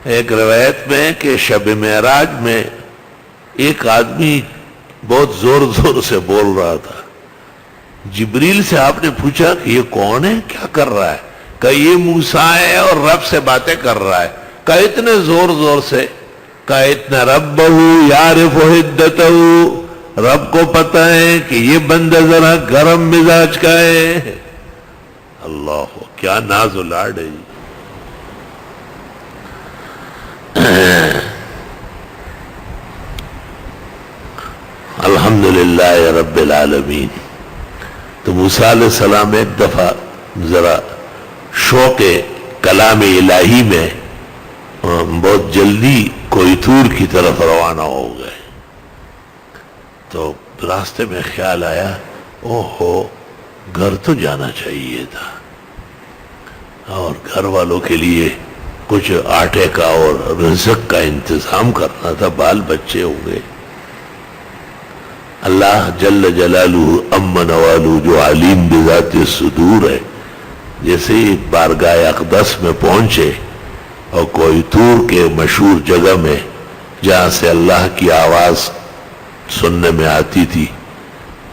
ایک روایت میں کہ شب معراج میں ایک آدمی بہت زور زور سے بول رہا تھا. جبریل سے آپ نے پوچھا کہ یہ کون ہے, کیا کر رہا ہے؟ کہ یہ موسیٰ ہے اور رب سے باتیں کر رہا ہے. کہ اتنے زور زور سے, کہ اتنا ربہ یعرف حدتہ, رب کو پتہ ہے کہ یہ بندہ ذرا گرم مزاج کا ہے. اللہ, کیا ناز و لاڈ ہے جی. الحمدللہ رب العالمین. تو موسیٰ علیہ السلام ایک دفعہ ذرا شوق کلام الہی میں بہت جلدی کوئی طور کی طرف روانہ ہو گئے. تو راستے میں خیال آیا, اوہو گھر تو جانا چاہیے تھا, اور گھر والوں کے لیے کچھ آٹے کا اور رزق کا انتظام کرنا تھا, بال بچے ہوں گے. اللہ جل جلالہ اما نوالہ جو علیم بذات الصدور ہے, جیسے ہی بارگاہ اقدس میں پہنچے اور کوئی طور کے مشہور جگہ میں جہاں سے اللہ کی آواز سننے میں آتی تھی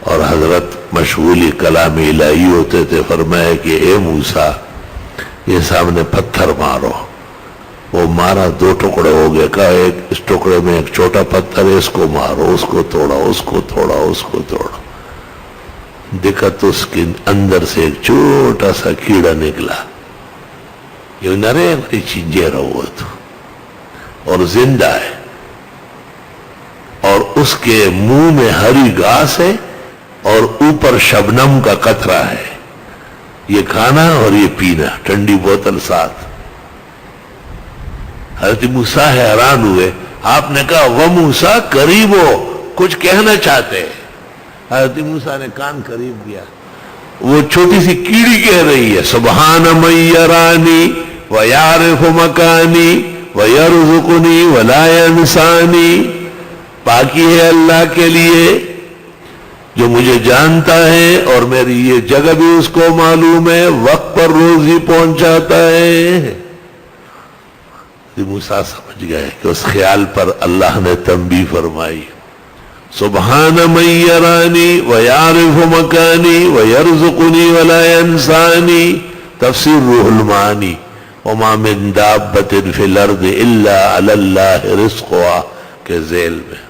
اور حضرت مشغولی کلام الہی ہوتے تھے, فرمایا کہ اے موسیٰ یہ سامنے پتھر مارو. وہ مارا, 2 ٹکڑے ہو گئے. کہا ایک اس ٹکڑے میں ایک چھوٹا پتھر ہے, اس کو مارو. اس کو توڑا, اس کو توڑا, اس کو توڑا. دیکھا تو اس کے اندر سے ایک چھوٹا سا کیڑا نکلا, یہ نرے بڑی چنجیرا ہوا تو, اور زندہ ہے, اور اس کے منہ میں ہری گھاس ہے اور اوپر شبنم کا قطرہ ہے. یہ کھانا اور یہ پینا, ٹھنڈی بوتل ساتھ. حضرت موسیٰ حیران ہوئے. آپ نے کہا وہ موسیٰ قریب ہو, کچھ کہنا چاہتے ہیں. حضرت موسیٰ نے کان قریب کیا, وہ چھوٹی سی کیڑی کہہ رہی ہے, سبحان من یرانی ویعرف مکانی ویرزقنی ولا ینسانی. پاکی ہے اللہ کے لیے جو مجھے جانتا ہے اور میری یہ جگہ بھی اس کو معلوم ہے, وقت پر روزی پہنچاتا ہے. موسیٰ سمجھ گئے کہ اس خیال پر اللہ نے تنبیہ فرمائی. سبحان من یرانی ویعرف مکانی ویرزقنی ولا ینسانی. تفسیر روح المعانی. وما من دابۃ فی الارض الا علی اللہ رزقها کے ذیل میں.